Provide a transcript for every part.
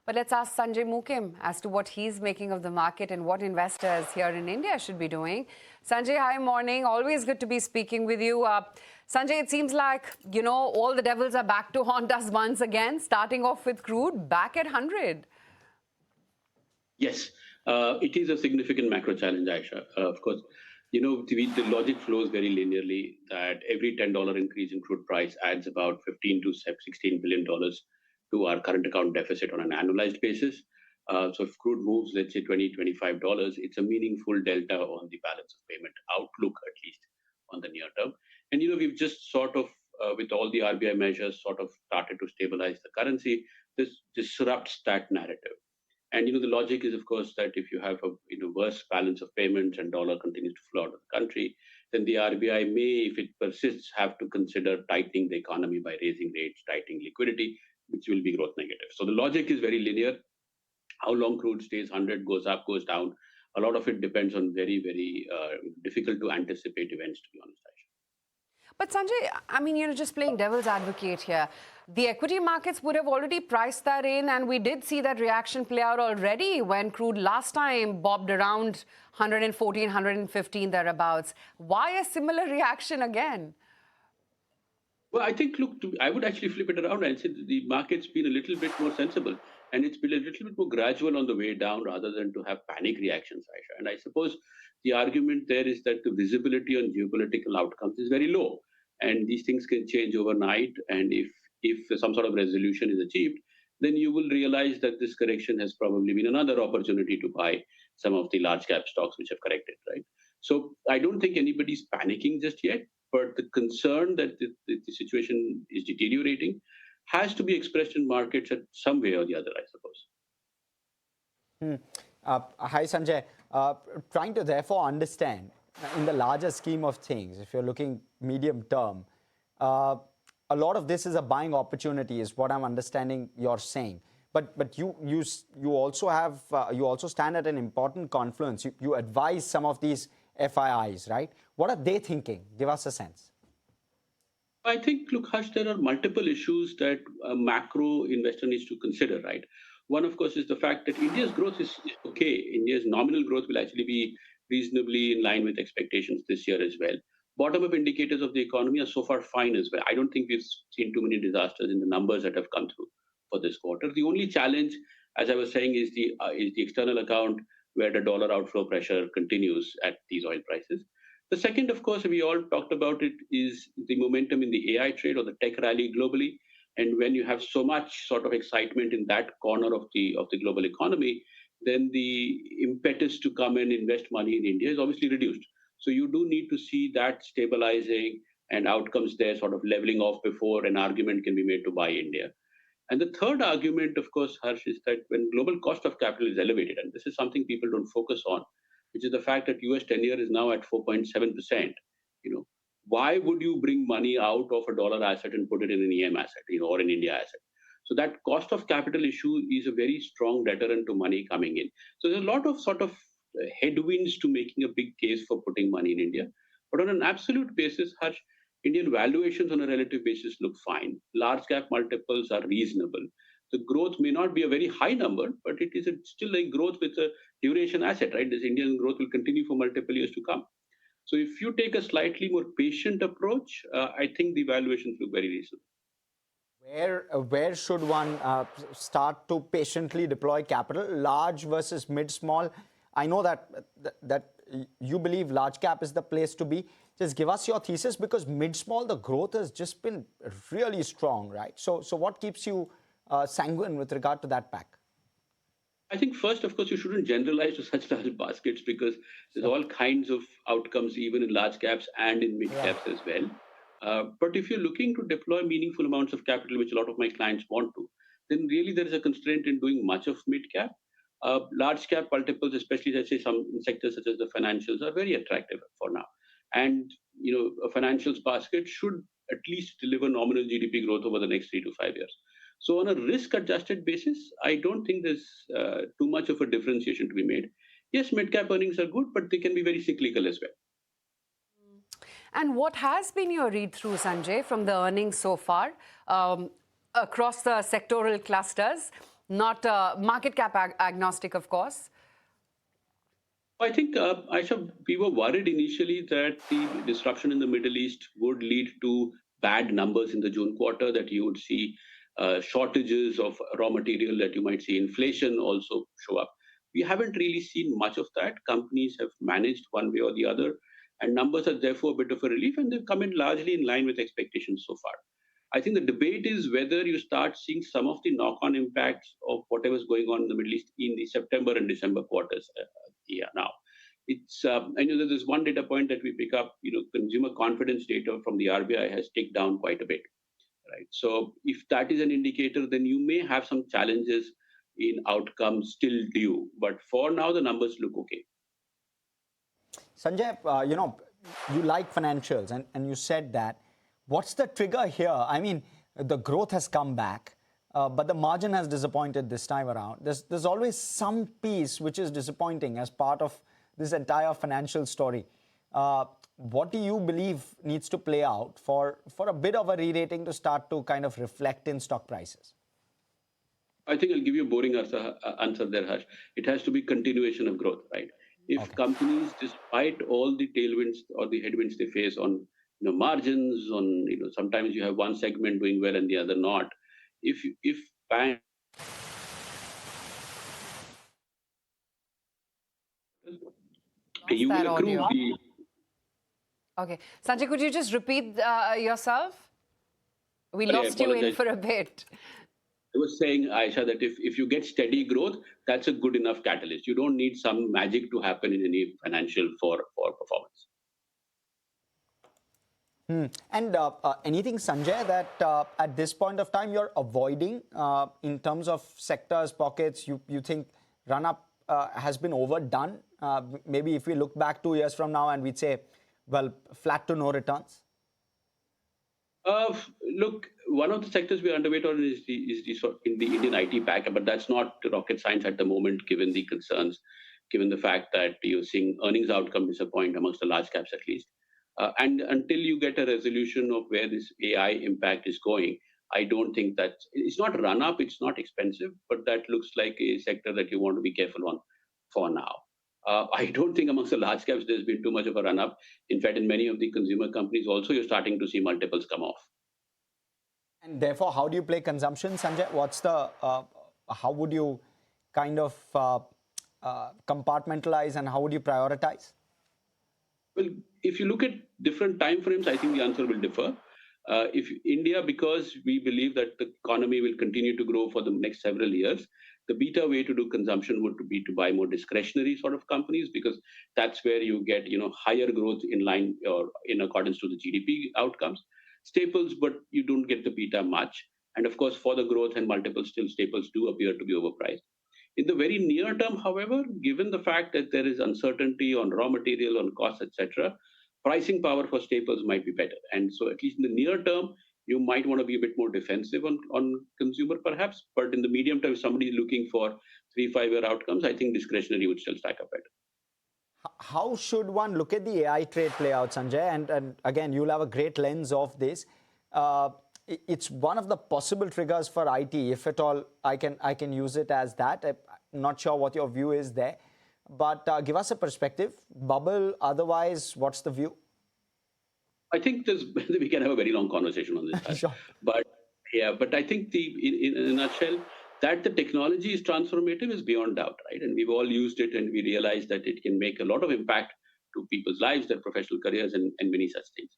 But let's ask Sanjay Mookim as to what he's making of the market and what investors here in India should be doing. Sanjay, hi, morning. Always good to be speaking with you. Sanjay, it seems like, all the devils are back to haunt us once again, starting off with crude, back at 100. Yes, it is a significant macro challenge, Aisha. Of course, the logic flows very linearly that every $10 increase in crude price adds about 15 to $16 billion to our current account deficit on an annualized basis. So if crude moves, let's say $20, $25, it's a meaningful delta on the balance of payment outlook, at least on the near term. And, we've just sort of, with all the RBI measures, sort of started to stabilize the currency. This disrupts that narrative. And the logic is, of course, that if you have a worse balance of payments and dollar continues to flow out of the country, then the RBI may, if it persists, have to consider tightening the economy by raising rates, tightening liquidity, which will be growth negative. So the logic is very linear. How long crude stays 100, goes up, goes down. A lot of it depends on very, very difficult to anticipate events, to be honest, Aisha. But Sanjay, I mean, just playing devil's advocate here. The equity markets would have already priced that in, and we did see that reaction play out already when crude last time bobbed around 114, 115 thereabouts. Why a similar reaction again? Well, I think, look, I would actually flip it around and say that the market's been a little bit more sensible and it's been a little bit more gradual on the way down rather than to have panic reactions, Aisha. And I suppose the argument there is that the visibility on geopolitical outcomes is very low. And these things can change overnight. And if some sort of resolution is achieved, then you will realize that this correction has probably been another opportunity to buy some of the large cap stocks which have corrected, right? So I don't think anybody's panicking just yet, but the concern that the situation is deteriorating has to be expressed in markets at some way or the other, I suppose. Hi, Sanjay. Trying to therefore understand in the larger scheme of things, if you're looking medium term, a lot of this is a buying opportunity, is what I'm understanding you're saying. But you also stand at an important confluence. You advise some of these FIIs, right? What are they thinking? Give us a sense. I think, look, Harsh, there are multiple issues that a macro investor needs to consider, right? One, of course, is the fact that India's growth is okay. India's nominal growth will actually be reasonably in line with expectations this year as well. Bottom-up indicators of the economy are so far fine as well. I don't think we've seen too many disasters in the numbers that have come through for this quarter. The only challenge, as I was saying, is the external account where the dollar outflow pressure continues at these oil prices. The second, of course, we all talked about it, is the momentum in the AI trade or the tech rally globally. And when you have so much sort of excitement in that corner of the global economy, then the impetus to come and invest money in India is obviously reduced. So you do need to see that stabilizing and outcomes there sort of leveling off before an argument can be made to buy India. And the third argument, of course, Harsh, is that when global cost of capital is elevated, and this is something people don't focus on, which is the fact that US 10-year is now at 4.7%. Why would you bring money out of a dollar asset and put it in an EM asset, or an India asset? So that cost of capital issue is a very strong deterrent to money coming in. So there's a lot of sort of headwinds to making a big case for putting money in India. But on an absolute basis, Harsh, Indian valuations on a relative basis look fine. Large cap multiples are reasonable. The growth may not be a very high number, but it is still a growth with a duration asset, right? This Indian growth will continue for multiple years to come. So if you take a slightly more patient approach, I think the valuations look very reasonable. Where should one start to patiently deploy capital, large versus mid-small? I know that you believe large cap is the place to be. Just give us your thesis, because mid-small, the growth has just been really strong, right? So what keeps you sanguine with regard to that pack? I think first, of course, you shouldn't generalize to such large baskets, because there's all kinds of outcomes, even in large caps and in mid caps as well. But if you're looking to deploy meaningful amounts of capital, which a lot of my clients want to, then really there is a constraint in doing much of mid cap. Large cap multiples, especially let's say some sectors such as the financials, are very attractive for now. And a financials basket should at least deliver nominal GDP growth over the next 3 to 5 years. So on a risk-adjusted basis, I don't think there's too much of a differentiation to be made. Yes, mid-cap earnings are good, but they can be very cyclical as well. And what has been your read-through, Sanjay, from the earnings so far across the sectoral clusters? not market cap agnostic, of course. I think, Aisha, we were worried initially that the disruption in the Middle East would lead to bad numbers in the June quarter, that you would see shortages of raw material, that you might see inflation also show up. We haven't really seen much of that. Companies have managed one way or the other, and numbers are therefore a bit of a relief, and they've come in largely in line with expectations so far. I think the debate is whether you start seeing some of the knock-on impacts of whatever's going on in the Middle East in the September and December quarters. Now it's I know that there's one data point that we pick up. Consumer confidence data from the RBI has ticked down quite a bit, right? So if that is an indicator, then you may have some challenges in outcomes still due. But for now, the numbers look okay. Sanjay, you like financials, and you said that. What's the trigger here? I mean, the growth has come back, but the margin has disappointed this time around. There's always some piece which is disappointing as part of this entire financial story. What do you believe needs to play out for a bit of a re-rating to start to kind of reflect in stock prices? I think I'll give you a boring answer there, Harsh. It has to be continuation of growth, right? If companies, despite all the tailwinds or the headwinds they face on margins, on sometimes you have one segment doing well and the other not. If bank you will accrue the. Okay, Sanjay, could you just repeat yourself? We lost you in for a bit. I was saying, Aisha, that if you get steady growth, that's a good enough catalyst. You don't need some magic to happen in any financial for performance. And anything, Sanjay, that at this point of time you're avoiding in terms of sectors, pockets, you think run-up has been overdone? Maybe if we look back 2 years from now and we'd say, well, flat to no returns? Look, one of the sectors we're underweight on is in the Indian IT pack, but that's not rocket science at the moment, given the concerns, given the fact that you're seeing earnings outcome disappoint amongst the large caps at least. And until you get a resolution of where this AI impact is going, I don't think it's not run up, it's not expensive, but that looks like a sector that you want to be careful on for now. I don't think amongst the large caps there's been too much of a run up. In fact, in many of the consumer companies also, you're starting to see multiples come off. And therefore, how do you play consumption, Sanjay? How would you kind of compartmentalize and how would you prioritize? Well, if you look at different time frames, I think the answer will differ. If India, because we believe that the economy will continue to grow for the next several years, the beta way to do consumption would be to buy more discretionary sort of companies, because that's where you get higher growth in line or in accordance to the GDP outcomes. Staples, but you don't get the beta much. And of course, for the growth and multiples, still staples do appear to be overpriced. In the very near term, however, given the fact that there is uncertainty on raw material, on costs, etc., pricing power for staples might be better. And so at least in the near term, you might want to be a bit more defensive on consumer perhaps. But in the medium term, if somebody is looking for 3-5 year outcomes, I think discretionary would still stack up better. How should one look at the AI trade play out, Sanjay? And again, you'll have a great lens of this. It's one of the possible triggers for IT, if at all I can use it as that. I'm not sure what your view is there. But give us a perspective. Bubble, otherwise, what's the view? I think we can have a very long conversation on this. Sure. But I think in a nutshell, that the technology is transformative is beyond doubt, right? And we've all used it and we realize that it can make a lot of impact to people's lives, their professional careers, and many such things.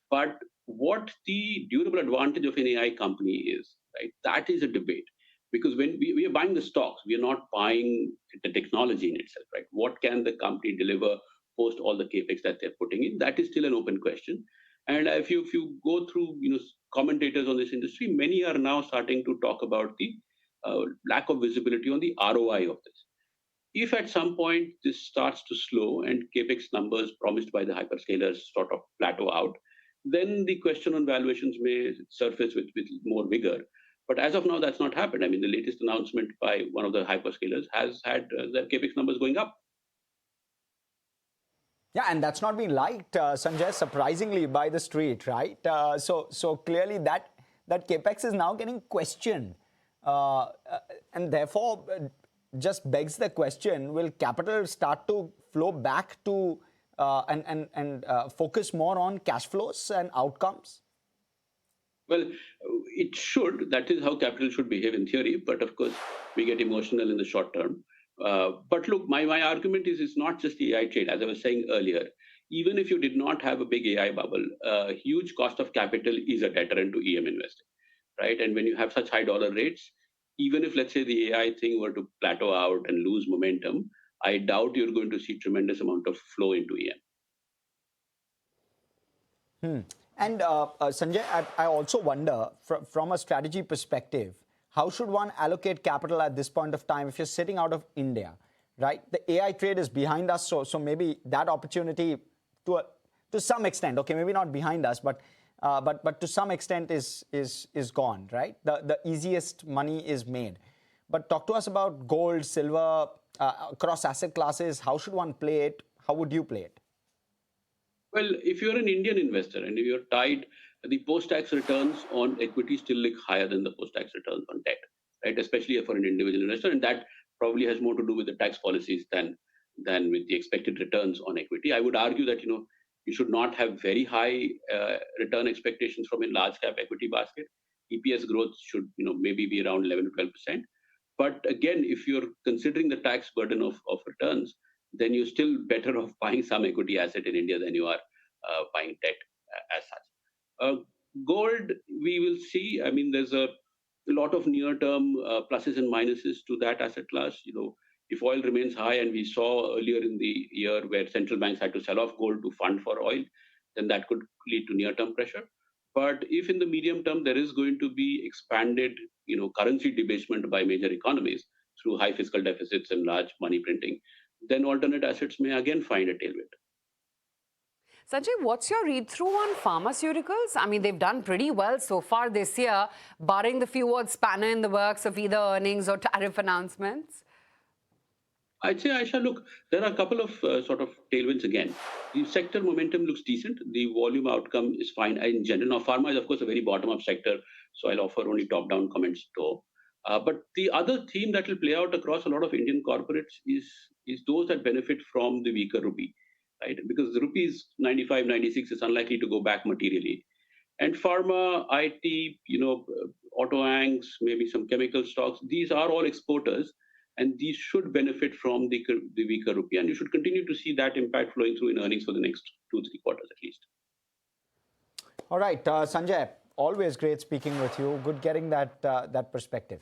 But what the durable advantage of an AI company is, right? That is a debate. Because when we are buying the stocks, we are not buying the technology in itself, right? What can the company deliver post all the capex that they're putting in? That is still an open question. And if you go through commentators on this industry, many are now starting to talk about the lack of visibility on the ROI of this. If at some point this starts to slow and capex numbers promised by the hyperscalers sort of plateau out, then the question on valuations may surface with more vigor. But as of now, that's not happened. I mean, the latest announcement by one of the hyperscalers has had their capex numbers going up. Yeah, and that's not been liked, Sanjay, surprisingly by the street, right? So clearly that capex is now getting questioned. And therefore, just begs the question, will capital start to flow back to and focus more on cash flows and outcomes? Well, it should. That is how capital should behave in theory. But of course, we get emotional in the short term. But look, my argument is it's not just the AI trade. As I was saying earlier, even if you did not have a big AI bubble, a huge cost of capital is a deterrent to EM investing, right? And when you have such high dollar rates, even if, let's say, the AI thing were to plateau out and lose momentum, I doubt you're going to see tremendous amount of flow into EM. And Sanjay, I also wonder, from a strategy perspective, how should one allocate capital at this point of time if you're sitting out of India, right? The AI trade is behind us, so maybe that opportunity, to some extent, okay, maybe not behind us, but to some extent is gone, right? The easiest money is made. But talk to us about gold, silver, across asset classes. How should one play it? How would you play it? Well, if you're an Indian investor and if you're tied, the post-tax returns on equity still look higher than the post-tax returns on debt, right? Especially for an individual investor, and that probably has more to do with the tax policies than with the expected returns on equity. I would argue that you should not have very high return expectations from a large cap equity basket. EPS growth should maybe be around 11 to 12%. But again, if you're considering the tax burden of returns, then you're still better off buying some equity asset in India than you are buying debt as such. Gold, we will see. I mean, there's a lot of near-term pluses and minuses to that asset class. If oil remains high, and we saw earlier in the year where central banks had to sell off gold to fund for oil, then that could lead to near-term pressure. But if in the medium term there is going to be expanded, currency debasement by major economies through high fiscal deficits and large money printing, then alternate assets may again find a tailwind. Sanjay, what's your read-through on pharmaceuticals? I mean, they've done pretty well so far this year, barring the few words spanner in the works of either earnings or tariff announcements. I'd say, Aisha, look, there are a couple of sort of tailwinds again. The sector momentum looks decent. The volume outcome is fine in general. Now, pharma is, of course, a very bottom-up sector, so I'll offer only top-down comments though. But the other theme that will play out across a lot of Indian corporates is those that benefit from the weaker rupee, right? Because the rupee is 95, 96 is unlikely to go back materially. And pharma, IT, auto angs, maybe some chemical stocks, these are all exporters, and these should benefit from the weaker rupee. And you should continue to see that impact flowing through in earnings for the next 2-3 quarters at least. All right, Sanjay, always great speaking with you. Good getting that perspective.